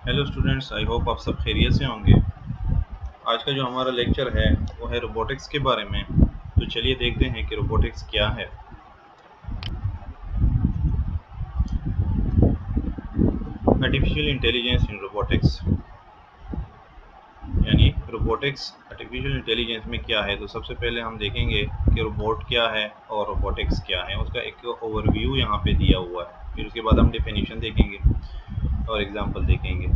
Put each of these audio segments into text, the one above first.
Hello students, I hope आप सब खैरियत से होंगे। आज का जो हमारा लेक्चर है वो है रोबोटिक्स के बारे में। तो चलिए देखते हैं कि रोबोटिक्स क्या है। आर्टिफिशियल इंटेलिजेंस इन रोबोटिक्स, यानी रोबोटिक्स आर्टिफिशियल इंटेलिजेंस में क्या है। तो सबसे पहले हम देखेंगे कि रोबोट क्या है और रोबोटिक्स क्या है, उसका एक ओवरव्यू यहाँ पे दिया हुआ है। फिर उसके बाद हम डेफिनेशन देखेंगे और एग्जांपल देखेंगे।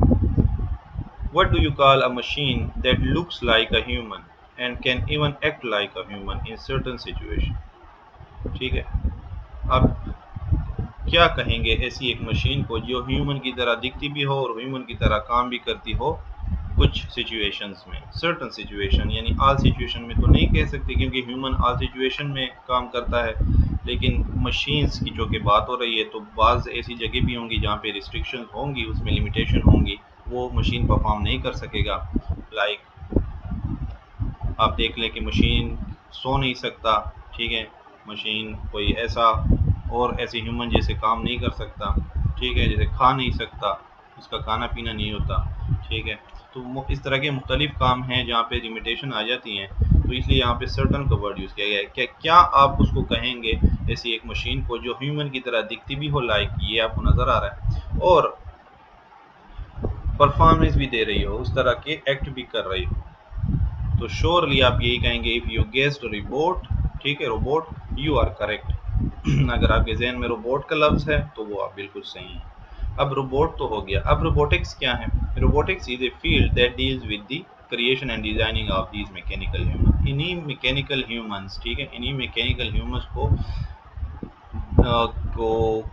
What do you call a machine that looks like a human and can even act like a human in certain situation? ठीक है, आप क्या कहेंगे ऐसी एक मशीन को जो ह्यूमन की तरह दिखती भी हो और ह्यूमन की तरह काम भी करती हो कुछ सिचुएशंस में। सर्टन सिचुएशन यानी ऑल सिचुएशन में तो नहीं कह सकते, क्योंकि ह्यूमन ऑल सिचुएशन में काम करता है, लेकिन मशीन्स की जो कि बात हो रही है तो बाज़ ऐसी जगह भी होंगी जहाँ पे रिस्ट्रिक्शन होंगी, उसमें लिमिटेशन होंगी, वो मशीन परफॉर्म नहीं कर सकेगा। लाइक आप देख लें कि मशीन सो नहीं सकता, ठीक है, मशीन कोई ऐसा और ऐसे ह्यूमन जैसे काम नहीं कर सकता, ठीक है, जैसे खा नहीं सकता, उसका खाना पीना नहीं होता, ठीक है। तो इस तरह के मुख्तलिफ काम हैं जहाँ पे लिमिटेशन आ जाती हैं, तो इसलिए यहाँ पे सर्टन का वर्ड यूज़ किया गया है। क्या आप उसको कहेंगे ऐसी एक मशीन को जो ह्यूमन की तरह दिखती भी हो, लाइक ये आपको नज़र आ रहा है, और परफॉर्मेंस भी दे रही हो, उस तरह के एक्ट भी कर रही हो, तो श्योरली आप यही कहेंगे इफ़ यू गेस्ड रोबोट, ठीक है, रोबोट, यू आर करेक्ट। अगर आपके जहन में रोबोट का लफ्ज़ है तो वो आप बिल्कुल सही हैं। अब रोबोट तो हो गया, अब रोबोटिक्स क्या है। Robotics is a field that deals with the creation and designing of these mechanical human. इन्हीं मैकेनिकल ह्यूमंस, ठीक है, इन्हीं मैकेनिकल ह्यूमंस को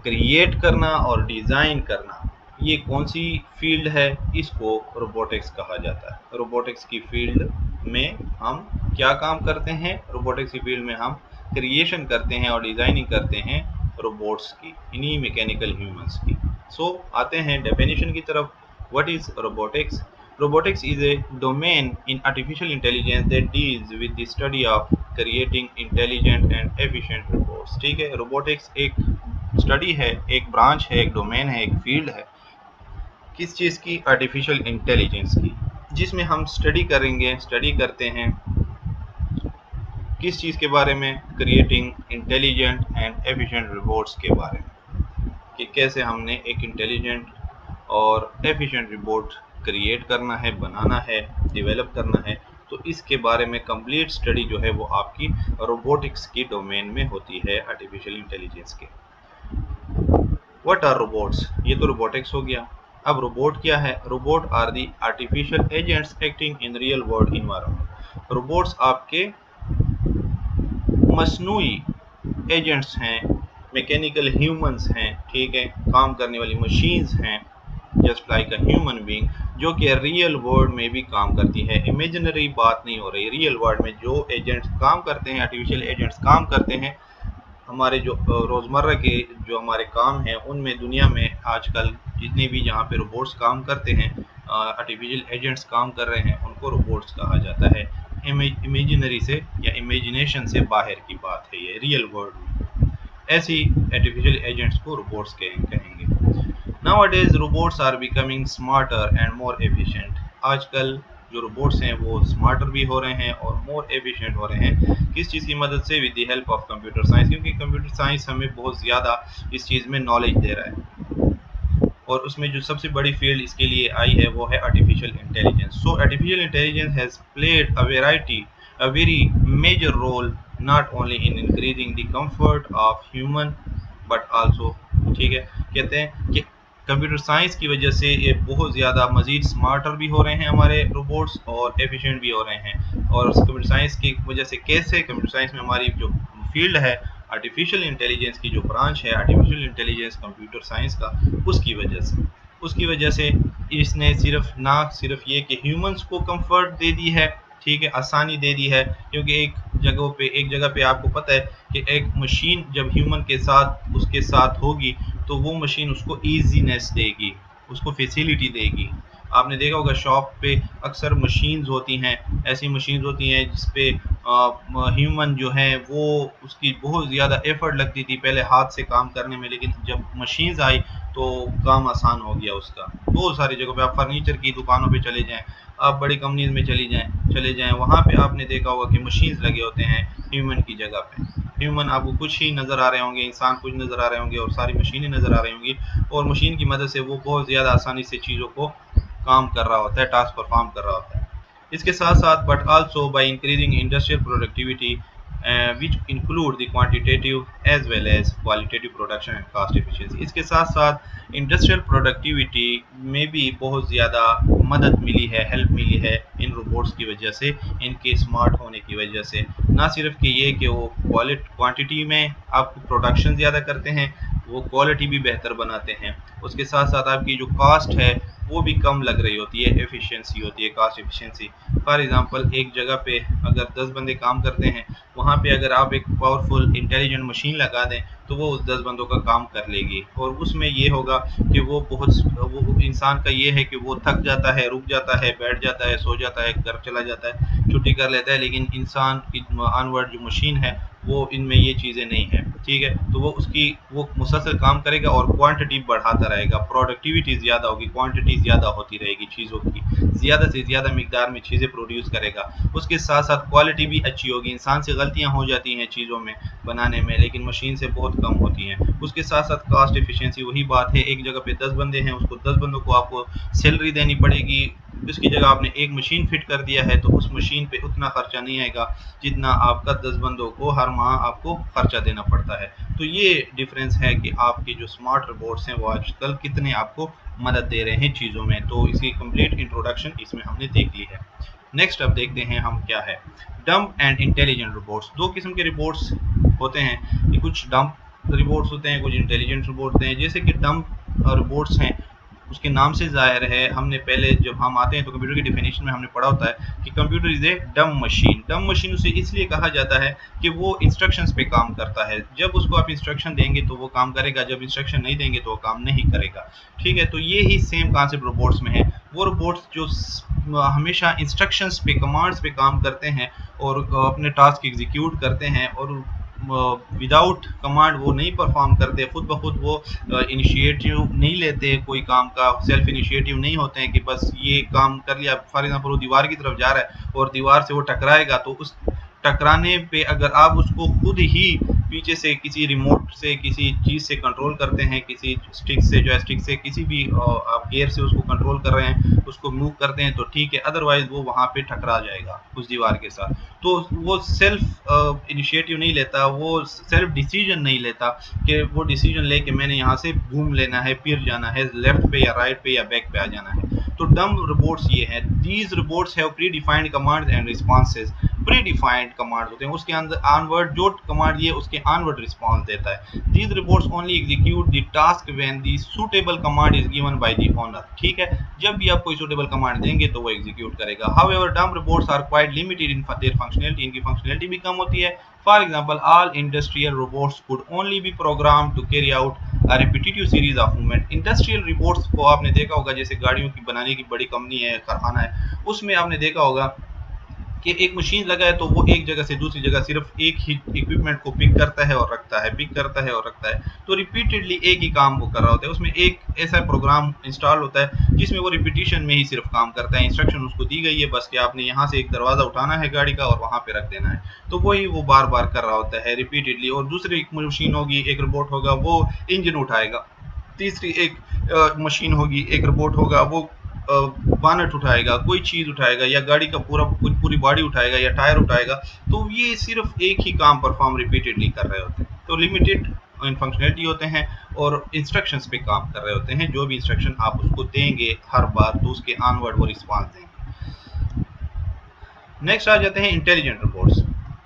क्रिएट करना और डिज़ाइन करना, ये कौन सी फील्ड है, इसको रोबोटिक्स कहा जाता है। रोबोटिक्स की फील्ड में हम क्या काम करते हैं, रोबोटिक्स की फील्ड में हम क्रिएशन करते हैं और डिज़ाइनिंग करते हैं रोबोट्स की, इन्हीं मैकेनिकल ह्यूमंस की। सो आते हैं डेफिनेशन की तरफ। What is robotics? Robotics is a domain in artificial intelligence that deals with the study of creating intelligent and efficient robots। ठीक है, रोबोटिक्स एक स्टडी है, एक ब्रांच है, एक डोमेन है, एक फील्ड है किस चीज़ की, आर्टिफिशियल इंटेलिजेंस की, जिसमें हम स्टडी करते हैं किस चीज़ के बारे में, creating intelligent and efficient robots के बारे में, कि कैसे हमने एक इंटेलिजेंट और एफिशिएंट रोबोट क्रिएट करना है, बनाना है, डेवलप करना है। तो इसके बारे में कंप्लीट स्टडी जो है वो आपकी रोबोटिक्स की डोमेन में होती है, आर्टिफिशियल इंटेलिजेंस के। What are robots? ये तो रोबोटिक्स हो गया। अब रोबोट क्या है? Robot are the artificial agents acting in real world environment. Robots आपके मसनूई एजेंट्स हैं, मैकेनिकल ह्यूमंस हैं, ठीक है, काम करने वाली मशीन्स हैं, just like a human being, जो कि रियल वर्ल्ड में भी काम करती है। इमेजिनरी बात नहीं हो रही, रियल वर्ल्ड में जो एजेंट्स काम करते हैं, आर्टिफिशियल एजेंट्स काम करते हैं, हमारे जो रोज़मर्रा के जो हमारे काम हैं उनमें, दुनिया में आजकल जितने भी जहाँ पे रोबोट्स काम करते हैं, आर्टिफिशियल एजेंट्स काम कर रहे हैं, उनको रोबोट्स कहा जाता है। इमेजिनरी से या इमेजिनेशन से बाहर की बात है ये, रियल वर्ल्ड में ऐसी आर्टिफिशियल एजेंट्स को रोबोट्स कहेंगे। Nowadays robots are becoming smarter and more efficient। आजकल जो रोबोट्स हैं वो स्मार्टर भी हो रहे हैं और मोर एफिशिएंट हो रहे हैं। किस चीज़ की मदद से? With the help of computer science, क्योंकि कंप्यूटर साइंस हमें बहुत ज़्यादा इस चीज़ में नॉलेज दे रहा है, और उसमें जो सबसे बड़ी फील्ड इसके लिए आई है वो है artificial intelligence. So artificial intelligence has played a very major role not only in increasing the comfort of human but also, ठीक है, कहते हैं कि कंप्यूटर साइंस की वजह से ये बहुत ज़्यादा मज़ीद स्मार्टर भी हो रहे हैं हमारे रोबोट्स और एफिशिएंट भी हो रहे हैं। और कंप्यूटर साइंस की वजह से कैसे? कंप्यूटर साइंस में हमारी जो फील्ड है, आर्टिफिशियल इंटेलिजेंस की जो ब्रांच है, आर्टिफिशियल इंटेलिजेंस कंप्यूटर साइंस का, उसकी वजह से इसने सिर्फ ये कि ह्यूमंस को कंफर्ट दे दी है, ठीक है, आसानी दे दी है, क्योंकि एक जगह पे आपको पता है कि एक मशीन जब ह्यूमन के साथ उसके साथ होगी तो वो मशीन उसको ईजीनेस देगी, उसको फैसिलिटी देगी। आपने देखा होगा शॉप पे अक्सर मशीन्स होती हैं, ऐसी मशीन्स होती हैं जिसपे ह्यूमन जो है वो उसकी बहुत ज़्यादा एफर्ट लगती थी पहले हाथ से काम करने में, लेकिन जब मशीन्स आई तो काम आसान हो गया उसका। बहुत सारी जगहों पे आप फर्नीचर की दुकानों पे चले जाएं, आप बड़ी कंपनीज में चले जाएं, वहाँ पे आपने देखा होगा कि मशीन्स लगे होते हैं ह्यूमन की जगह पे। ह्यूमन आपको कुछ ही नज़र आ रहे होंगे, इंसान कुछ नज़र आ रहे होंगे और सारी मशीनें नज़र आ रही होंगी, और मशीन की मदद से वो बहुत ज़्यादा आसानी से चीज़ों को काम कर रहा होता है, टास्क परफॉर्म कर रहा होता है। इसके साथ साथ but also by increasing industrial productivity which include the quantitative as well as qualitative production and cost efficiency। इसके साथ साथ इंडस्ट्रियल प्रोडक्टिविटी में भी बहुत ज़्यादा मदद मिली है, हेल्प मिली है इन रोबोट्स की वजह से, इनके स्मार्ट होने की वजह से। ना सिर्फ कि ये कि वो क्वांटिटी में आपको प्रोडक्शन ज़्यादा करते हैं, वो क्वालिटी भी बेहतर बनाते हैं, उसके साथ साथ आपकी जो कास्ट है वो भी कम लग रही होती है, एफिशिएंसी होती है, कास्ट एफिशिएंसी। फॉर एग्जांपल एक जगह पे अगर 10 बंदे काम करते हैं, वहाँ पे अगर आप एक पावरफुल इंटेलिजेंट मशीन लगा दें तो वो उस 10 बंदों का काम कर लेगी, और उसमें ये होगा कि वो इंसान का ये है कि वो थक जाता है, रुक जाता है, बैठ जाता है, सो जाता है, घर चला जाता है, छुट्टी कर लेता है, लेकिन इंसान की ऑनवर्ड जो मशीन है वो इनमें ये चीज़ें नहीं है, ठीक है। तो वो मुसलसल काम करेगा और क्वांटिटी बढ़ाता रहेगा, प्रोडक्टिविटी ज़्यादा होगी, क्वांटिटी ज़्यादा होती रहेगी चीज़ों की, ज़्यादा से ज़्यादा मिकदार में चीज़ें प्रोड्यूस करेगा। उसके साथ साथ क्वालिटी भी अच्छी होगी, इंसान से गलतियाँ हो जाती हैं चीज़ों में बनाने में, लेकिन मशीन से बहुत कम होती हैं। उसके साथ साथ कास्ट एफिशिएंसी, वही बात है, एक जगह पे 10 बंदे हैं, उसको 10 बंदों को आपको सैलरी देनी पड़ेगी, इसकी जगह आपने एक मशीन फिट कर दिया है तो उस मशीन पे उतना खर्चा नहीं आएगा जितना आपका 10 बंदों को हर माह आपको खर्चा देना पड़ता है। तो ये डिफरेंस है कि आपके जो स्मार्ट रोबोट्स हैं वो आजकल कितने आपको मदद दे रहे हैं चीज़ों में। तो इसकी कंप्लीट इंट्रोडक्शन इसमें हमने देख ली है। नेक्स्ट अब देखते हैं हम क्या है डम्ब एंड इंटेलिजेंट रोबोट्स। दो किस्म के रोबोट्स होते हैं, कि कुछ डम्ब रोबोट्स होते हैं, कुछ इंटेलिजेंट रोबोट होते हैं। जैसे कि डम्ब रोबोट्स हैं, उसके नाम से ज़ाहिर है, हमने पहले जब हम आते हैं तो कंप्यूटर की डेफिनेशन में हमने पढ़ा होता है कि कंप्यूटर इज़ ए डम मशीन। डम मशीन उसे इसलिए कहा जाता है कि वो इंस्ट्रक्शंस पे काम करता है, जब उसको आप इंस्ट्रक्शन देंगे तो वो काम करेगा, जब इंस्ट्रक्शन नहीं देंगे तो वो काम नहीं करेगा, ठीक है। तो ये ही सेम कॉन्सेप्ट रोबोट्स में है। वो रोबोट्स जो हमेशा इंस्ट्रक्शंस पे, कमांड्स पे काम करते हैं और अपने टास्क एग्जीक्यूट करते हैं, और विदाउट कमांड वो नहीं परफॉर्म करते, खुद ब खुद वो इनिशिएटिव नहीं लेते कोई काम का, सेल्फ इनिशिएटिव नहीं होते हैं कि बस ये काम कर लिया। फॉर एग्जांपल वो दीवार की तरफ जा रहा है और दीवार से वो टकराएगा, तो उस टकराने पे अगर आप उसको खुद ही पीछे से किसी रिमोट से, किसी चीज़ से कंट्रोल करते हैं, किसी स्टिक से, जॉयस्टिक से, किसी भी आप गियर से उसको कंट्रोल कर रहे हैं, उसको मूव करते हैं तो ठीक है, अदरवाइज वो वहाँ पे टकरा जाएगा उस दीवार के साथ। तो वो सेल्फ इनिशिएटिव नहीं लेता, वो सेल्फ डिसीजन नहीं लेता कि वो डिसीजन ले कि मैंने यहाँ से घूम लेना है, फिर जाना है लेफ्ट पे या राइट पे या बैक पे आ जाना है। तो डम रोबोट्स ये हैं, these robots have pre defined commands and responses. Pre defined command होते हैं, उसके अंदर ऑनवर्ड जो कमांड ये उसके ऑनवर्ड रिस्पॉन्स देता है। These robots only execute the task when the suitable command is given by the owner, ठीक है। जब भी आप कोई सूटेबल कमांड देंगे तो वो एग्जीक्यूट करेगा। However dumb robots are quite limited in their functionality, इनकी फंक्शनैलिटी भी कम होती है। For example all industrial robots could only be program to carry out a repetitive series of movement. Industrial robots को आपने देखा होगा, जैसे गाड़ियों की बनाने की बड़ी कंपनी है, कारखाना है, उसमें आपने देखा होगा कि एक मशीन लगा है तो वो एक जगह से दूसरी जगह सिर्फ एक ही इक्विपमेंट को पिक करता है और रखता है, पिक करता है और रखता है, तो रिपीटेडली एक ही काम वो कर रहा होता है। उसमें एक ऐसा प्रोग्राम इंस्टॉल होता है जिसमें वो रिपीटिशन में ही सिर्फ काम करता है, इंस्ट्रक्शन उसको दी गई है बस कि आपने यहाँ से एक दरवाज़ा उठाना है गाड़ी का और वहाँ पे रख देना है, तो वही वो बार बार कर रहा होता है रिपीटेडली। और दूसरी एक मशीन होगी, एक रोबोट होगा, वो इंजन उठाएगा। तीसरी एक मशीन होगी, एक रोबोट होगा, वो बानट उठाएगा, कोई चीज़ उठाएगा, या गाड़ी का पूरी बॉडी उठाएगा, या टायर उठाएगा। तो ये सिर्फ एक ही काम परफॉर्म रिपीटेडली कर रहे होते हैं, तो लिमिटेड इन फंक्शनैलिटी होते हैं और इंस्ट्रक्शंस पे काम कर रहे होते हैं। जो भी इंस्ट्रक्शन आप उसको देंगे हर बार तो उसके ऑनवर्ड वो रिस्पॉन्स देंगे। नेक्स्ट आ जाते हैं इंटेलिजेंट रोबोट्स।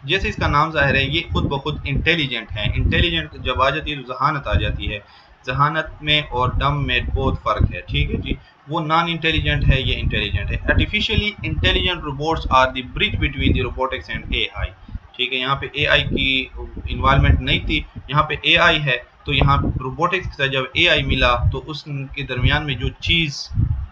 जैसे इसका नाम ज़ाहिर है, ये खुद ब खुद इंटेलिजेंट है। इंटेलिजेंट जब आ जाती है तो जहानत आ जाती है, जहानत में और डम में बहुत फ़र्क है, ठीक है जी। वो नॉन इंटेलिजेंट है, ये इंटेलिजेंट है। Artificially intelligent robots are the bridge between the robotics and AI, ठीक है। यहाँ पे एआई की इन्वॉल्वमेंट नहीं थी, यहाँ पे एआई है, तो यहाँ रोबोटिक्स के साथ जब एआई मिला तो उसके दरमियान में जो चीज़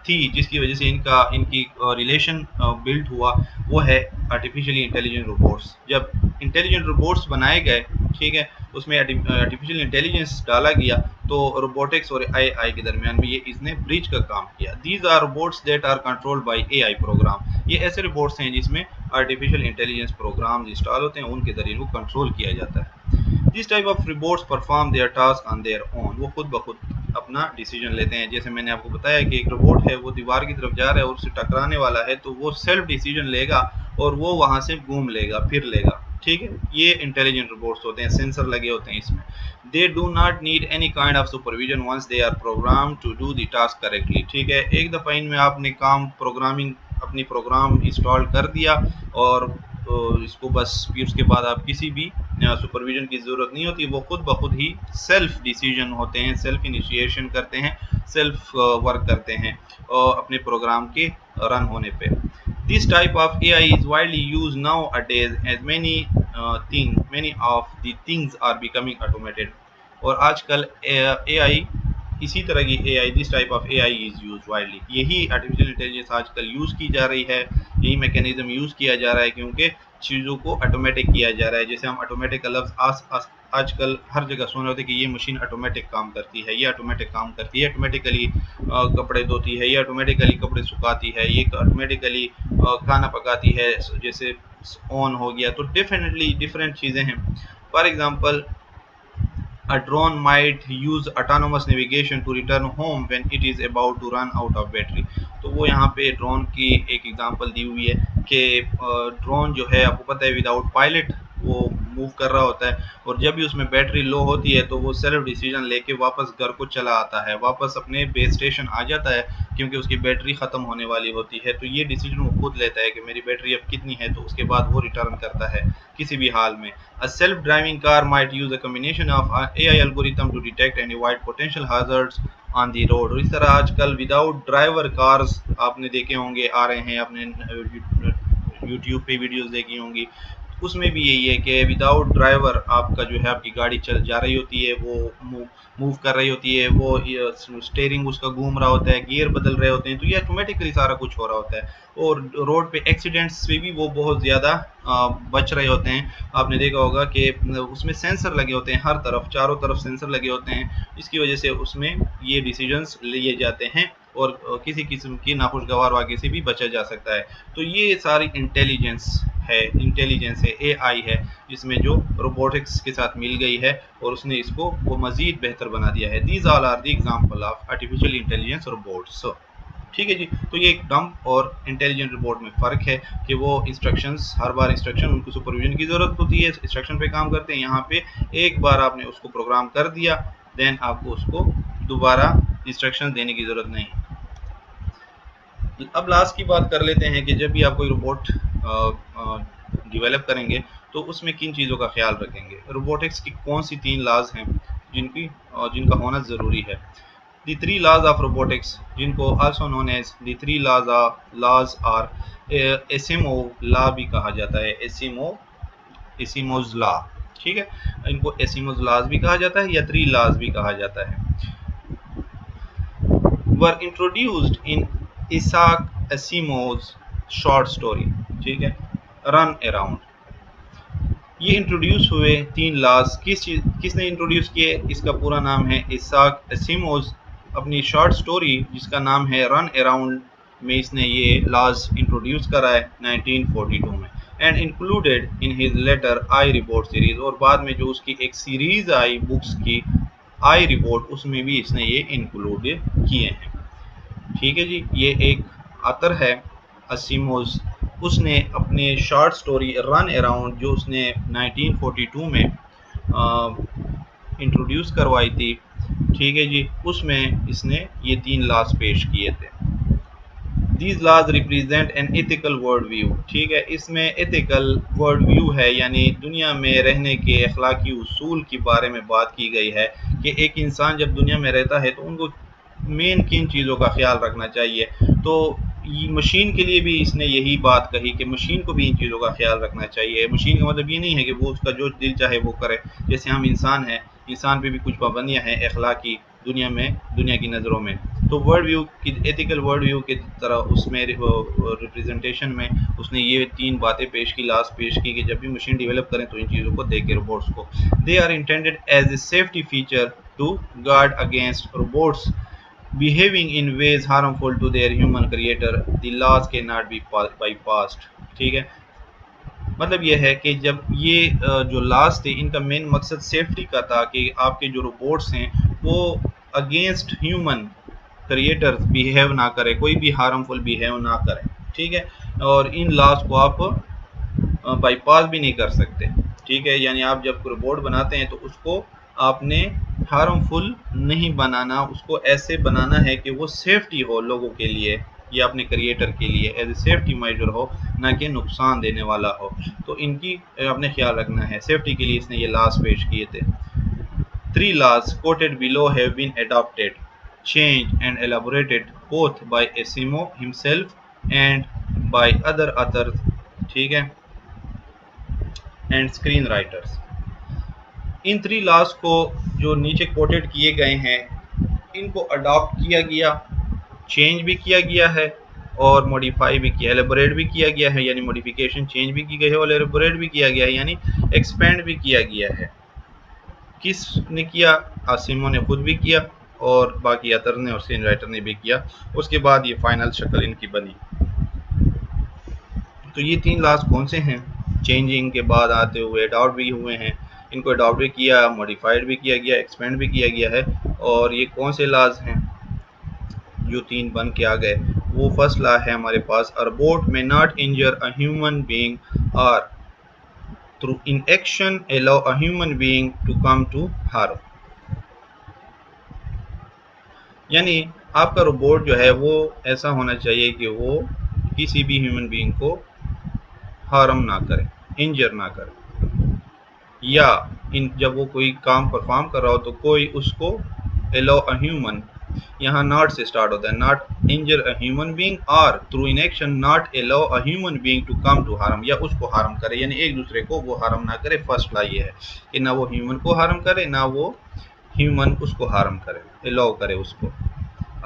थी जिसकी वजह से इनकी रिलेशन बिल्ड हुआ, वो है आर्टिफिशियली इंटेलिजेंट रोबोट्स। जब इंटेलिजेंट रोबोट्स बनाए गए, ठीक है, उसमें आर्टिफिशियल इंटेलिजेंस डाला गया, तो रोबोटिक्स और एआई के दरमियान में ये इसने ब्रिज का काम किया। These are robots that are controlled by AI program. ये ऐसे रोबोट्स हैं जिसमें आर्टिफिशियल इंटेलिजेंस प्रोग्राम इंस्टॉल होते हैं, उनके जरिए वो कंट्रोल किया जाता है। This type of robots perform there task on their own. वो खुद ब खुद अपना डिसीजन लेते हैं। जैसे मैंने आपको बताया कि एक रोबोट है, वो दीवार की तरफ जा रहा है और उससे टकराने वाला है, तो वो सेल्फ डिसीजन लेगा और वो वहां से घूम लेगा, फिर लेगा, ठीक है। ये इंटेलिजेंट रोबोट्स होते हैं, सेंसर लगे होते हैं इसमें। They do not need any kind of supervision once they are program to do the task correctly, ठीक है। एक दफ़ा इनमें आपने अपनी प्रोग्राम इंस्टॉल कर दिया और तो इसको बस फिर उसके बाद आप किसी भी सुपरविजन की ज़रूरत नहीं होती। वो खुद ब खुद ही सेल्फ डिसीजन होते हैं, सेल्फ इनिशिएशन करते हैं, सेल्फ वर्क करते हैं अपने प्रोग्राम के रन होने पे। This type of AI is widely use now अडेज as many of the things are becoming automated। और आजकल एआई, इसी तरह की AI, this type of AI is use widely. यही आर्टिफिशियल इंटेलिजेंस आजकल यूज़ की जा रही है, यही मैकेनिज्म यूज़ किया जा रहा है, क्योंकि चीज़ों को ऑटोमेटिक किया जा रहा है। जैसे हम ऑटोमेटिक का लफ्ज़ आजकल हर जगह सुन रहे होते हैं कि ये मशीन ऑटोमेटिक काम करती है, ये ऑटोमेटिक काम करती है, ऑटोमेटिकली कपड़े धोती है, ये ऑटोमेटिकली कपड़े सुखाती है, ये ऑटोमेटिकली खाना पकाती है, जैसे ऑन हो गया। तो डेफिनेटली डिफरेंट चीज़ें हैं। For example, a drone might use autonomous navigation to return home when it is about to run out of battery। तो वो यहाँ पे ड्रोन की एक एग्जांपल दी हुई है कि ड्रोन जो है, आपको पता है, विदाउट पायलट वो मूव कर रहा होता है, और जब भी उसमें बैटरी लो होती है तो वो सेल्फ डिसीजन लेके वापस घर को चला आता है, वापस अपने बेस स्टेशन आ जाता है, क्योंकि उसकी बैटरी ख़त्म होने वाली होती है। तो ये डिसीजन वो खुद लेता है कि मेरी बैटरी अब कितनी है, तो उसके बाद वो रिटर्न करता है किसी भी हाल में। A self-driving car might use a combination of AI algorithm to detect and avoid potential hazards on the road। और इस तरह आजकल विदाउट ड्राइवर कार्स आपने देखे होंगे, आ रहे हैं, आपने यूट्यूब पे वीडियोस देखी होंगी, उसमें भी यही है कि विदाउट ड्राइवर आपका जो है, आपकी गाड़ी चल जा रही होती है, वो मूव कर रही होती है, वो स्टेयरिंग उसका घूम रहा होता है, गियर बदल रहे होते हैं, तो ये ऑटोमेटिकली सारा कुछ हो रहा होता है। और रोड पे एक्सीडेंट्स से भी वो बहुत ज़्यादा बच रहे होते हैं। आपने देखा होगा कि उसमें सेंसर लगे होते हैं, हर तरफ, चारों तरफ सेंसर लगे होते हैं, इसकी वजह से उसमें ये डिसीजंस लिए जाते हैं और किसी किस्म की नाखुशगवार वाक़े से भी बचा जा सकता है। तो ये सारी इंटेलिजेंस है, एआई है, जिसमें जो रोबोटिक्स के साथ मिल गई है और उसने इसको वो मज़ीद बेहतर बना दिया है। These all are the example of artificial intelligence robots. ठीक है जी। तो ये एक डम और इंटेलिजेंट रोबोट में फ़र्क है कि वो इंस्ट्रक्शंस, हर बार इंस्ट्रक्शन, उनको सुपरविजन की ज़रूरत होती है, इंस्ट्रक्शन पे काम करते हैं। यहाँ पे एक बार आपने उसको प्रोग्राम कर दिया, देन आपको उसको दोबारा इंस्ट्रक्शन देने की ज़रूरत नहीं। अब लास्ट की बात कर लेते हैं कि जब भी आप कोई रोबोट डेवलप करेंगे तो उसमें किन चीज़ों का ख्याल रखेंगे। रोबोटिक्स की कौन सी 3 लॉज हैं जिनका होना ज़रूरी है। The 3 laws of robotics, जिनको also known as the 3 laws are Asimov law भी कहा जाता है, Asimov's law, ठीक है। इनको Asimov's laws भी कहा जाता है या 3 laws भी कहा जाता है। were introduced in Isaac Asimov's short story, ठीक है, Run Around। ये इंट्रोड्यूस हुए 3 लॉज, किसने इंट्रोड्यूस किए? इसका पूरा नाम है इसाक असिमोव। अपनी शॉर्ट स्टोरी जिसका नाम है रन अराउंड में इसने ये लॉज इंट्रोड्यूस करा है 1942 में, and included in his later I report series. और बाद में जो उसकी एक सीरीज आई बुक्स की, आई रिपोर्ट, उसमें भी इसने ये इंक्लूड किए हैं। ठीक है जी। ये एक आतर है असिमोव, उसने अपने शॉर्ट स्टोरी रन अराउंड जो उसने 1942 में इंट्रोड्यूस करवाई थी, ठीक है जी, उसमें इसने ये 3 लॉज पेश किए थे। These laws represent an ethical world view, ठीक है। इसमें एथिकल वर्ल्ड व्यू है, यानी दुनिया में रहने के अखलाकी उसूल के बारे में बात की गई है कि एक इंसान जब दुनिया में रहता है तो उनको मेन किन चीज़ों का ख्याल रखना चाहिए। तो मशीन के लिए भी इसने यही बात कही कि मशीन को भी इन चीज़ों का ख्याल रखना चाहिए। मशीन का मतलब ये नहीं है कि वो उसका जो दिल चाहे वो करे, जैसे हम इंसान हैं, इंसान पे भी कुछ पाबंदियां हैं अखलाकी दुनिया की नज़रों में। तो वर्ल्ड व्यू की एथिकल वर्ल्ड व्यू की तरह उसमें रिप्रेजेंटेशन में उसने ये 3 बातें पेश की, लास्ट पेश की कि जब भी मशीन डेवलप करें तो इन चीज़ों को देखें रोबोट्स को। They are intended as a safety feature to guard against robots behaving in ways harmful to their human creator, the laws cannot be bypassed। ठीक है, मतलब ये है कि जब ये जो लॉज थे इनका मेन मकसद सेफ्टी का था कि आपके जो रोबोट्स हैं वो अगेंस्ट ह्यूमन क्रिएटर्स बिहेव ना करें, कोई भी हार्मफुल बिहेव ना करें। ठीक है, और इन लॉज को आप बाईपास भी नहीं कर सकते। ठीक है, यानी आप जब रोबोट बनाते हैं तो उसको आपने हार्मफुल नहीं बनाना, उसको ऐसे बनाना है कि वो सेफ्टी हो लोगों के लिए या अपने क्रिएटर के लिए एज ए सेफ्टी मेजर हो, ना कि नुकसान देने वाला हो। तो इनकी आपने ख्याल रखना है, सेफ्टी के लिए इसने ये लॉज पेश किए थे। 3 laws quoted below have been adopted, changed and elaborated both by Asimov himself and by other authors, ठीक है, एंड स्क्रीन राइटर्स। इन 3 लॉज को जो नीचे कोटेड किए गए हैं इनको अडॉप्ट किया गया, चेंज भी किया गया है और मॉडिफाई भी किया, एलेबोरेट भी किया गया है, यानी मॉडिफिकेशन चेंज भी की गई है और एलेबोरेट भी किया गया है, यानी एक्सपेंड भी किया गया है। किसने किया? आसिमो ने खुद भी किया और बाकी अतर ने और स्क्रीन राइटर ने भी किया। उसके बाद ये फाइनल शक्ल इनकी बनी। तो ये 3 लॉज कौन से हैं? चेंजिंग के बाद आते हुए अडॉप्ट भी हुए हैं, इनको अडॉप्ट भी किया, मॉडिफाइड भी किया गया, एक्सपेंड भी किया गया है। और ये कौन से लॉज हैं जो 3 बन के आ गए? वो फर्स्ट लॉ है हमारे पास, a robot may not injure a human being और through inaction allow a human being to come to harm. यानी आपका रोबोट जो है वो ऐसा होना चाहिए कि वो किसी भी ह्यूमन बीइंग को हार्म ना करे, इंजर ना करे, या जब वो कोई काम परफॉर्म कर रहा हो तो कोई उसको अलाउ अ ह्यूमन, यहाँ नॉट से स्टार्ट होता है, not injure a human being और through inaction not allow a human being to come to harm, या उसको हार्म करे, यानी एक दूसरे को वो हार्म ना करे। फर्स्ट लॉ ये है कि ना वो ह्यूमन को हार्म करे, ना वो ह्यूमन उसको हार्म करे, अलाउ करे उसको।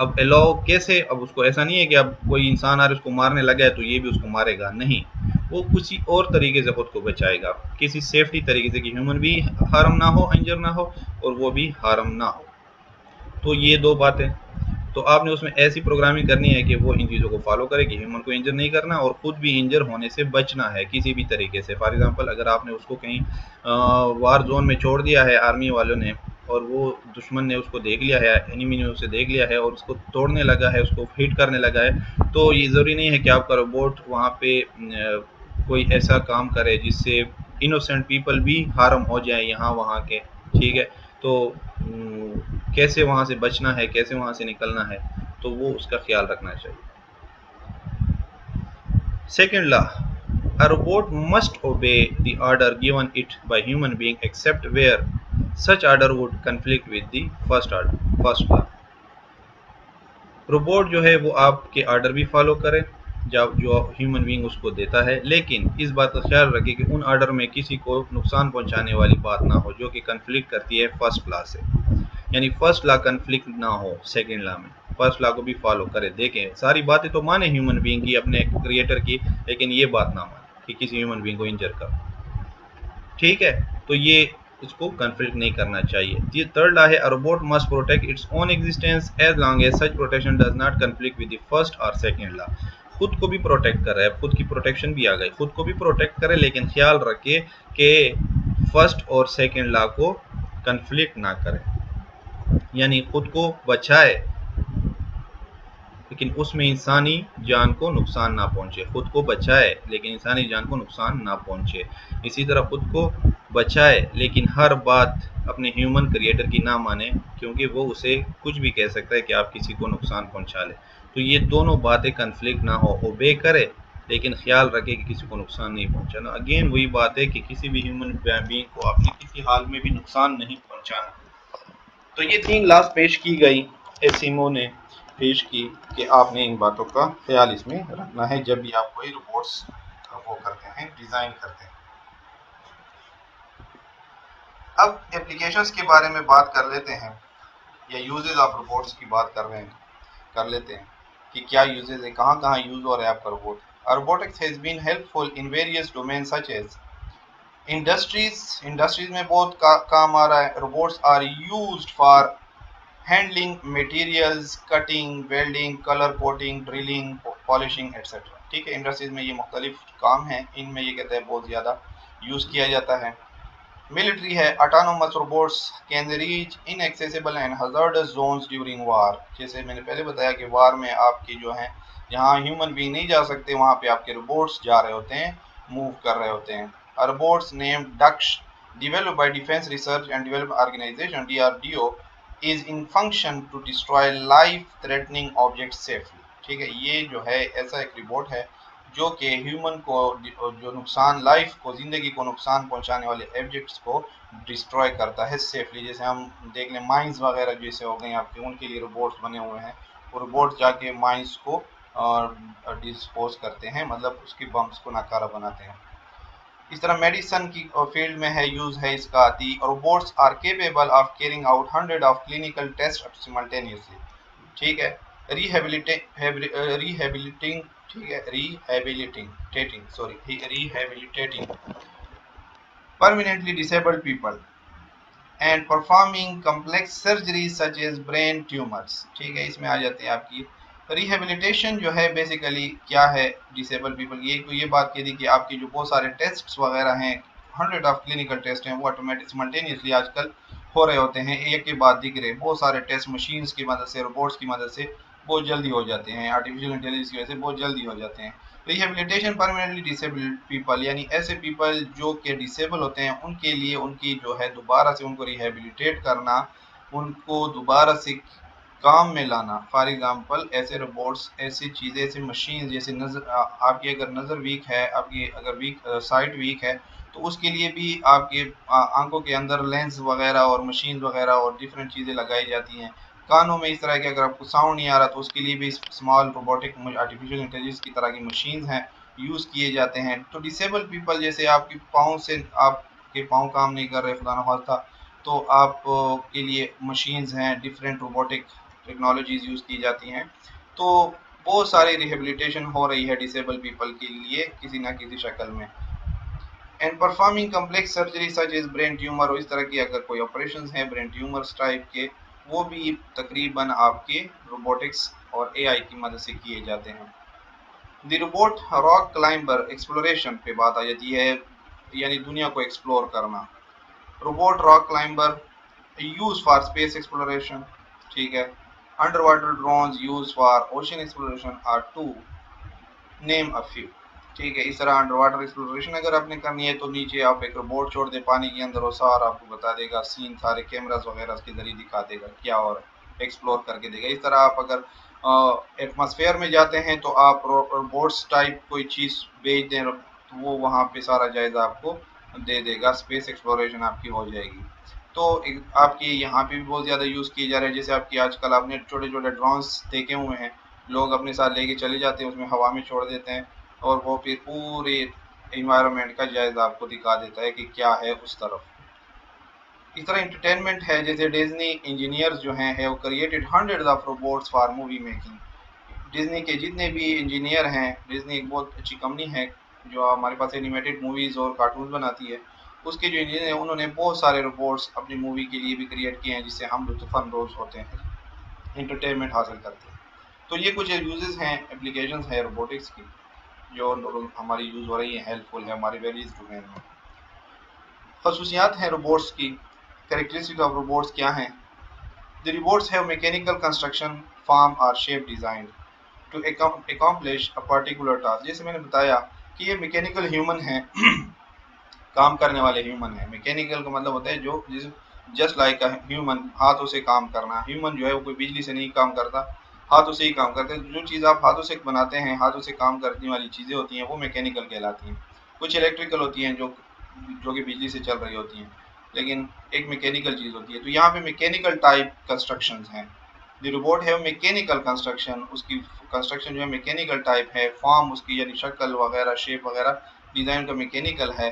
अब अलाउ कैसे? अब उसको ऐसा नहीं है कि अब कोई इंसान आ रहा है उसको मारने लगा है तो ये भी उसको मारेगा, नहीं, वो किसी और तरीके से खुद को बचाएगा, किसी सेफ्टी तरीके से कि ह्यूमन भी हार्म ना हो, इंजर ना हो और वो भी हार्म ना हो। तो ये 2 बातें, तो आपने उसमें ऐसी प्रोग्रामिंग करनी है कि वो इन चीज़ों को फॉलो करे कि ह्यूमन को इंजर नहीं करना और खुद भी इंजर होने से बचना है किसी भी तरीके से। फॉर एग्जांपल अगर आपने उसको कहीं वार जोन में छोड़ दिया है आर्मी वालों ने और वो दुश्मन ने उसको देख लिया है, एनिमी ने उसे देख लिया है और उसको तोड़ने लगा है, उसको हिट करने लगा है, तो ये ज़रूरी नहीं है कि आपका रोबोट वहाँ पे कोई ऐसा काम करे जिससे इनोसेंट पीपल भी हार्म हो जाए यहाँ वहाँ के। ठीक है, तो कैसे वहाँ से बचना है, कैसे वहाँ से निकलना है, तो वो उसका ख्याल रखना चाहिए। Second law, a robot must obey the order given it by human being except where such order would conflict with the first law। Robot जो है वो आपके ऑर्डर भी फॉलो करे जब जो ह्यूमन बीइंग उसको देता है, लेकिन इस बात का ख्याल रखें कि उन ऑर्डर में किसी को नुकसान पहुंचाने वाली बात ना हो जो कि कन्फ्लिक्ट करती है फर्स्ट लॉ से, यानी फर्स्ट लॉ कन्फ्लिक्ट ना हो सेकेंड लॉ में, फर्स्ट लॉ को भी फॉलो करे। देखें सारी बातें तो माने ह्यूमन बीइंग की, अपने क्रिएटर की, लेकिन ये बात ना माने कि किसी ह्यूमन बीइंग को इंजर कर। ठीक है, तो ये इसको कन्फ्लिक्ट नहीं करना चाहिए। ये थर्ड लॉ है, a robot must protect its own existence as long as such protection does not conflict with the first और सेकेंड लॉ। खुद को भी प्रोटेक्ट कर रहा है, खुद की प्रोटेक्शन भी आ गई, खुद को भी प्रोटेक्ट करे, लेकिन ख्याल रखे कि फर्स्ट और सेकेंड लॉ को कन्फ्लिक्ट ना करे, यानी खुद को बचाए लेकिन उसमें इंसानी जान को नुकसान ना पहुंचे, खुद को बचाए लेकिन इंसानी जान को नुकसान ना पहुंचे। इसी तरह खुद को बचाए लेकिन हर बात अपने ह्यूमन क्रिएटर की ना माने, क्योंकि वो उसे कुछ भी कह सकता है कि आप किसी को नुकसान पहुंचा ले। तो ये दोनों बातें कन्फ्लिक्ट ना हो, ओबे करे लेकिन ख्याल रखे कि किसी को नुकसान नहीं पहुंचाना। अगेन वही बात है कि किसी भी ह्यूमन बीइंग को आपने किसी हाल में भी नुकसान नहीं पहुंचाना। तो ये 3 लॉज पेश की गई, एसिमो ने पेश की कि आपने इन बातों का ख्याल इसमें रखना है जब भी आप कोई रोबोट्स वो करते हैं, डिज़ाइन करते हैं। अब एप्लीकेशंस के बारे में बात कर लेते हैं, या यूजेस ऑफ रोबोट्स की बात कर रहे हैं। कर लेते हैं कि क्या यूजेस है, कहाँ कहाँ यूज हो रहा है आपका robot. Robotics has been helpful in various domain such as industries में बहुत काम आ रहा है। Robots are used for handling materials, cutting, welding, colour coding, drilling, polishing etcetera. ठीक है, इंडस्ट्रीज में ये मुख्तलिफ काम हैं, इनमें ये कहते हैं बहुत ज़्यादा यूज़ किया जाता है। मिलिट्री है, autonomous robots can reach inaccessible and hazardous zones during war. जैसे मैंने पहले बताया कि वार में आपकी जो है, जहाँ ह्यूमन बींग नहीं जा सकते वहाँ पे आपके रोबोट्स जा रहे होते हैं, मूव कर रहे होते हैं। Robots named ducks developed by Defense Research and Development Organization DRDO is in function to destroy life threatening objects safely। ठीक है, ये जो है ऐसा एक रोबोट है जो कि ह्यूमन को जो नुकसान, लाइफ को, ज़िंदगी को नुकसान पहुंचाने वाले ऑब्जेक्ट्स को डिस्ट्रॉय करता है सेफली। जैसे हम देख लें माइंस वगैरह जैसे हो गए आपके, उनके लिए रोबोट्स बने हुए हैं। वो रोबोट जाके माइंस को डिस्पोज करते हैं, मतलब उसकी बम्स को नाकारा बनाते हैं। इस तरह मेडिसिन की फील्ड में है, यूज है इसका। The robots are capable of carrying out 100 of clinical test simultaneously. ठीक है, रिहेबिलिटिंग, ठीक है, रिहेबिलिटेटिंग permanently disabled people and performing complex surgeries such as brain tumors। ठीक है, इसमें आ जाते हैं आपकी रिहेबिलिटेशन जो है बेसिकली क्या है डिसेबल पीपल। ये तो ये बात कह दी कि आपके जो बहुत सारे टेस्ट वगैरह हैं, 100 ऑफ क्लिनिकल टेस्ट हैं, वो ऑटोमेटिक सिमल्टेनियसली आजकल हो रहे होते हैं, एक के बाद दिख रहे। बहुत सारे टेस्ट मशीन्स की मदद से, रोबोट्स की मदद से बहुत जल्दी हो जाते हैं, आर्टिफिशियल इंटेलिजेंस की वजह से बहुत जल्दी हो जाते हैं। रिहेबिलिटेशन परमानेंटली डिसेबल्ड पीपल, यानी ऐसे पीपल जो कि डिसेबल होते हैं, उनके लिए उनकी जो है दोबारा से उनको रिहेबिलिटेट करना, उनको दोबारा से काम में लाना। फॉर एग्जांपल ऐसे रोबोट्स, ऐसी चीज़ें, ऐसी मशीन, जैसे नज़र, आपकी अगर नज़र वीक है, आपकी अगर साइट वीक है, तो उसके लिए भी आपके आंखों के अंदर लेंस वगैरह और मशीन वगैरह और डिफरेंट चीज़ें लगाई जाती हैं। कानों में इस तरह के अगर आपको साउंड नहीं आ रहा तो उसके लिए भी स्मॉल रोबोटिक आर्टिफिशियल इंटेलिजेंस की तरह की मशीन्स हैं, यूज़ किए जाते हैं। तो डिसेबल पीपल, जैसे आपके पाँव से, आपके पाँव काम नहीं कर रहे खुदा न खास्ता, तो आप के लिए मशीन्स हैं, डिफरेंट रोबोटिक टेक्नोलॉजीज़ यूज़ की जाती हैं। तो बहुत सारी रिहेबिलिटेशन हो रही है डिसेबल पीपल के लिए किसी ना किसी शक्ल में। And performing complex surgery such as brain tumour, और इस तरह की अगर कोई ऑपरेशन हैं ब्रेन ट्यूमर्स टाइप के, वो भी तकरीबन आपके रोबोटिक्स और एआई की मदद से किए जाते हैं। The robot rock climber exploration पे बात आ जाती है, यानी दुनिया को एक्सप्लोर करना। Robot rock climber use for space exploration. ठीक है, under water drones use for ocean exploration are to name a few. ठीक है, इस तरह अंडर वाटर एक्सप्लोरेशन अगर आपने करनी है तो नीचे आप एक रोबोट छोड़ दे पानी के अंदर, और सारा आपको बता देगा, सीन सारे कैमरास वगैरह के जरिए दिखा देगा क्या और एक्सप्लोर करके देगा। इस तरह आप अगर एटमॉस्फेयर में जाते हैं तो आप रोबोट्स टाइप कोई चीज़ भेज दें तो वो वहाँ पे सारा जायजा आपको दे देगा, स्पेस एक्सप्लोरेशन आपकी हो जाएगी। तो आपकी यहाँ पे भी बहुत ज़्यादा यूज़ किए जा रहे हैं। जैसे आपकी आजकल आपने छोटे छोटे ड्रोन्स देखे हुए हैं, लोग अपने साथ लेके चले जाते हैं, उसमें हवा में छोड़ देते हैं और वो फिर पूरे इन्वायरमेंट का जायजा आपको दिखा देता है कि क्या है उस तरफ। इस तरह एंटरटेनमेंट है, जैसे डिज्नी इंजीनियर्स जो हैं है वो created hundreds of robots for movie making. Disney के जितने भी इंजीनियर हैं, डिज्नी एक बहुत अच्छी कंपनी है जो हमारे पास एनिमेटेड मूवीज़ और कार्टून बनाती है, उसके जो इंजीनियर हैं उन्होंने बहुत सारे रोबोट्स अपनी मूवी के लिए भी क्रिएट किए हैं, जिससे हम लुत्फ़अंदोज़ होते हैं, एंटरटेनमेंट हासिल करते हैं। तो ये कुछ यूजेस हैं, एप्लीकेशंस हैं रोबोटिक्स की जो हमारी यूज़ हो रही है, हेल्पफुल है हमारी वेरियस डोमेन में। खसूसियात हैं रोबोट्स की, कैरेक्टरिस्टिक ऑफ रोबोट्स क्या हैं। The robots have mechanical construction, form और shape design to accomplish a particular task। जैसे मैंने बताया कि ये मैकेनिकल ह्यूमन हैं, काम करने वाले ह्यूमन हैं। मैकेनिकल का मतलब होता है जो जस्ट लाइक ह्यूमन, हाथों से काम करना। ह्यूमन जो है वो कोई बिजली से नहीं काम करता, हाथों से ही काम करते हैं। जो चीज़ आप हाथों से बनाते हैं, हाथों से काम करने वाली चीज़ें होती हैं वो मैकेनिकल कहलाती हैं। कुछ इलेक्ट्रिकल होती हैं जो कि बिजली से चल रही होती हैं, लेकिन एक मैकेनिकल चीज़ होती है। तो यहाँ पे मैकेनिकल टाइप कंस्ट्रक्शंस हैं। द रोबोट है मैकेनिकल कंस्ट्रक्शन, उसकी कंस्ट्रक्शन जो है मैकेनिकल टाइप है। फॉर्म उसकी यानी शक्ल वगैरह, शेप वगैरह, डिज़ाइन का मैकेनिकल है।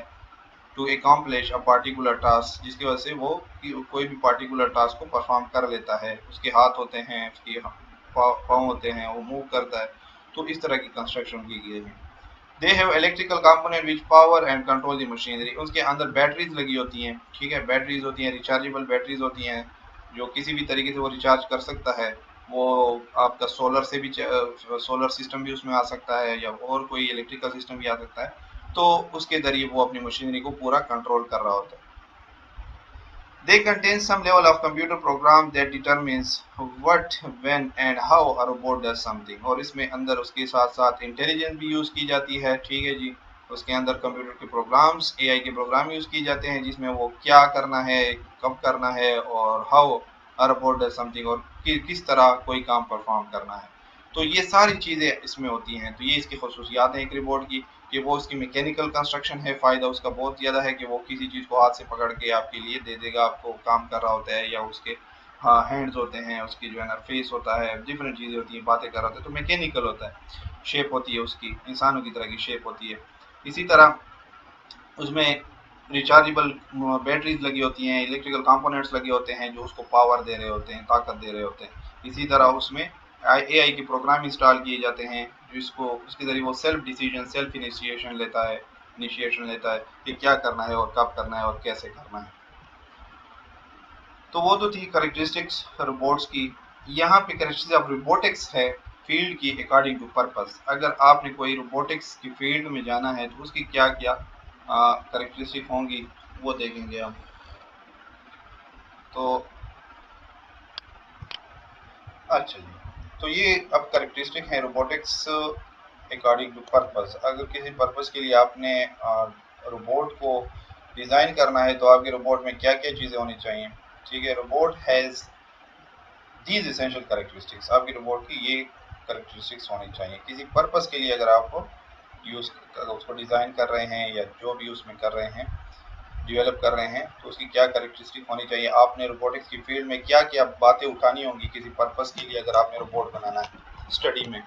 To accomplish a particular task, जिसकी वजह से वो कोई भी पार्टिकुलर टास्क को परफॉर्म कर लेता है। उसके हाथ होते हैं, उसकी पाँव होते हैं वो मूव करता है। तो इस तरह की कंस्ट्रक्शन की गई है। They have electrical component which power and control the machinery. उसके अंदर बैटरीज लगी होती हैं, ठीक है, बैटरीज होती हैं, रिचार्जेबल बैटरीज होती हैं, जो किसी भी तरीके से वो रिचार्ज कर सकता है। वो आपका सोलर से भी सोलर सिस्टम भी उसमें आ सकता है या और कोई इलेक्ट्रिकल सिस्टम भी आ सकता है। तो उसके जरिए वो अपनी मशीनरी को पूरा कंट्रोल कर रहा होता है। They contain some level of computer program that determines what, when and how a robot does something। और इसमें अंदर उसके साथ साथ इंटेलिजेंस भी यूज़ की जाती है, ठीक है जी। उसके अंदर कंप्यूटर के प्रोग्राम्स, एआई के प्रोग्राम यूज़ किए जाते हैं जिसमें वो क्या करना है, कब करना है और how a robot does something, और किस तरह कोई काम परफॉर्म करना है। तो ये सारी चीज़ें इसमें होती हैं। तो ये इसकी खसूसियात हैं एक रोबोट की कि वो उसकी मैकेनिकल कंस्ट्रक्शन है। फ़ायदा उसका बहुत ज़्यादा है कि वो किसी चीज़ को हाथ से पकड़ के आपके लिए दे देगा, आपको काम कर रहा होता है, या उसके हाँ हैंड्स होते हैं, उसकी जो है ना फेस होता है, डिफरेंट चीज़ें होती हैं, बातें कर रहा होता है, तो मैकेनिकल होता है। शेप होती है उसकी, इंसानों की तरह की शेप होती है। इसी तरह उसमें रिचार्जेबल बैटरीज लगी होती हैं, इलेक्ट्रिकल कंपोनेंट्स लगे होते हैं जो उसको पावर दे रहे होते हैं, ताकत दे रहे होते हैं। इसी तरह उसमें एआई के प्रोग्राम इंस्टॉल किए जाते हैं जिसको उसके ज़रिए वो सेल्फ डिसीजन, सेल्फ इनिशिएशन लेता है कि क्या करना है और कब करना है और कैसे करना है। तो वो तो थी करेक्टरिस्टिक्स रोबोट्स की। यहाँ पे करेक्टरिस्टिक्स ऑफ रोबोटिक्स है फील्ड की अकॉर्डिंग टू पर्पस। अगर आपने कोई रोबोटिक्स की फील्ड में जाना है तो उसकी क्या क्या करेक्टरिस्टिक होंगी वो देखेंगे हम। तो अच्छा जी, तो ये अब करेक्टरिस्टिक है रोबोटिक्स अकॉर्डिंग टू पर्पस। अगर किसी पर्पस के लिए आपने रोबोट को डिज़ाइन करना है तो आपके रोबोट में क्या क्या चीज़ें होनी चाहिए, ठीक है। Robot has these essential characteristics. आपकी रोबोट की ये करेक्टरिस्टिक्स होनी चाहिए किसी पर्पस के लिए। अगर आप यूज़ उसको डिज़ाइन कर रहे हैं या जो भी उसमें कर रहे हैं, डेवलप कर रहे हैं, तो उसकी क्या करेक्टरिस्टिक होनी चाहिए। आपने रोबोटिक्स की फील्ड में क्या क्या बातें उठानी होंगी किसी पर्पस के लिए अगर आपने रोबोट बनाना है स्टडी में।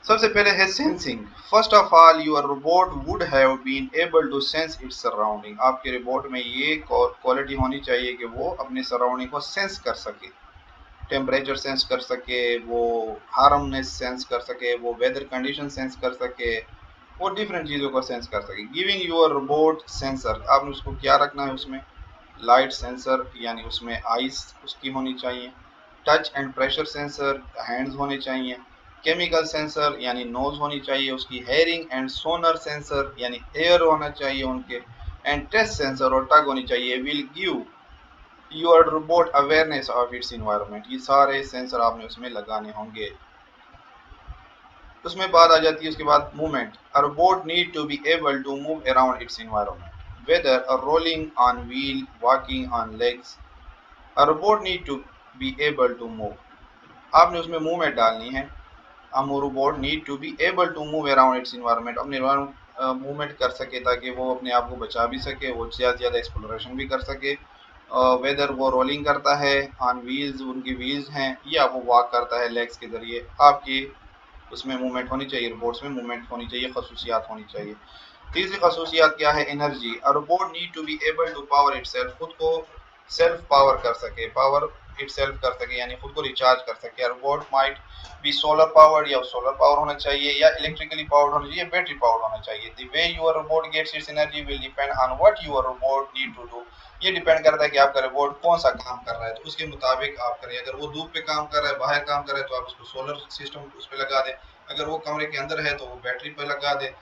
सबसे पहले है sensing. First of all your robot would have been able to sense its surrounding. आपके रोबोट में ये क्वालिटी होनी चाहिए कि वो अपने सराउंडिंग को सेंस कर सके, टेम्परेचर सेंस कर सके, वो हार्मनेस सेंस कर सके, वो वेदर कंडीशन सेंस कर सके, वो डिफरेंट चीज़ों को सेंस कर सके। गिविंग योर रोबोट सेंसर, आपने उसको क्या रखना है उसमें, लाइट सेंसर यानी उसमें आइस उसकी होनी चाहिए, touch and pressure sensor hands होने चाहिए, केमिकल सेंसर यानी नोज होनी चाहिए उसकी, हेयरिंग एंड सोनर सेंसर यानी एयर होना चाहिए उनके, एंड टेस्ट सेंसर और टग होनी चाहिए। Will give your robot awareness of its environment. ये सारे सेंसर आपने उसमें लगाने होंगे। उसमें बात आ जाती है उसके बाद movement. A robot need to be able to move around its environment whether a rolling on wheel, walking on legs. A robot need to be able to move, आपने उसमें मूवमेंट डालनी है। A robot need to be able to move around its environment, अपने movement कर सके ताकि वो अपने आप को बचा भी सके, वो ज़्यादा से ज़्यादा एक्सप्लोरेशन भी कर सके। वेदर वो रोलिंग करता है ऑन व्हील्स, उनकी व्हील्स हैं, या वो वॉक करता है लेग्स के ज़रिए। आपकी उसमें मूवमेंट होनी चाहिए, रोबोट्स में मूवमेंट होनी चाहिए, खसूसियात होनी चाहिए। तीसरी खसूसियात क्या है, energy. A robot need to be able to power itself, खुद को सेल्फ पावर कर सके, पावर इटसेल्फ कर सके यानी खुद को रिचार्ज कर सके। Robot might be solar powered, या सोलर पावर होना चाहिए, या इलेक्ट्रिकली पावर्ड होना चाहिए, बैटरी पावर्ड होना चाहिए। The way your robot gets its energy will depend on what your robot need to do. ये डिपेंड करता है कि आपका रोबोट कौन सा काम कर रहा है, तो उसके मुताबिक आप करें। अगर वो धूप पे काम कर रहा है, बाहर काम कर रहा है, तो आप उसको सोलर सिस्टम उस पर लगा दें। अगर वो कमरे के अंदर है तो वो बैटरी पर लगा दें,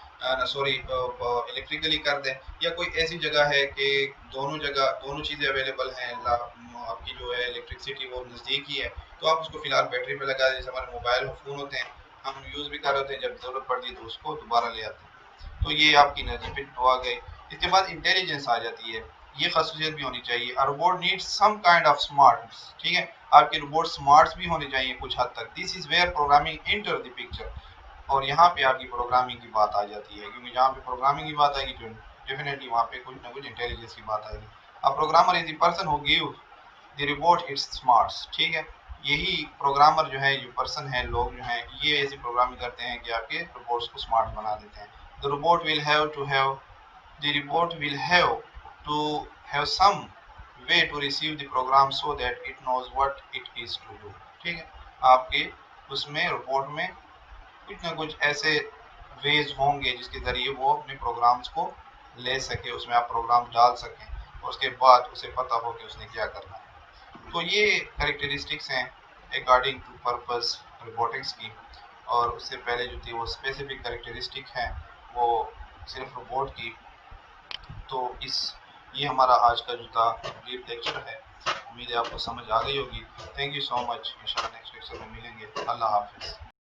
सॉरी इलेक्ट्रिकली कर दें। या कोई ऐसी जगह है कि दोनों जगह दोनों चीज़ें अवेलेबल हैं, आपकी जो है इलेक्ट्रिसिटी वो नज़दीक ही है, तो आप उसको फिलहाल बैटरी पे लगा दें। जैसे हमारे मोबाइल और फ़ोन होते हैं, हम यूज़ भी कर रहे होते हैं, जब ज़रूरत पड़ती है तो उसको दोबारा ले आते हैं। तो ये आपकी एनर्जी पे तो आ गए। इसके बाद इंटेलिजेंस आ जाती है, ये खसूसियत भी होनी चाहिए। A robot needs some kind of smarts, ठीक है, आपके रोबोट स्मार्ट्स भी होने चाहिए कुछ हद तक। This is where programming enter the picture, और यहाँ पे आपकी प्रोग्रामिंग की बात आ जाती है, क्योंकि जहाँ पे प्रोग्रामिंग की बात आएगी तो डेफिनेटली वहाँ पे कुछ ना कुछ इंटेलिजेंस की बात आएगी। अब programmer is the person who give the robot it's smarts, ठीक है। यही प्रोग्रामर जो है, जो पर्सन है, लोग जो हैं, ये ऐसी प्रोग्रामिंग करते हैं कि आपके रोबोट्स को स्मार्ट बना देते हैं। The robot will have to have the robot will have to have some way to receive the program so that it knows what it is to do, ठीक है। आपके उसमें रोबोट में कुछ ना कुछ ऐसे वेज होंगे जिसके ज़रिए वो अपने प्रोग्राम्स को ले सके, उसमें आप प्रोग्राम डाल सकें और उसके बाद उसे पता हो कि उसने क्या करना है। तो ये कैरेक्टरिस्टिक्स हैं अकॉर्डिंग टू पर्पस रोबोटिक्स की। और उससे पहले जो थी वो स्पेसिफिक कैरेक्टरिस्टिक हैं वो सिर्फ रोबोट की। तो ये हमारा आज का जो था ब्रीफ लेक्चर है, उम्मीद है आपको समझ आ गई होगी। Thank you so much. इंशाल्लाह नेक्स्ट लेक्चर में मिलेंगे। अल्लाह हाफिज़।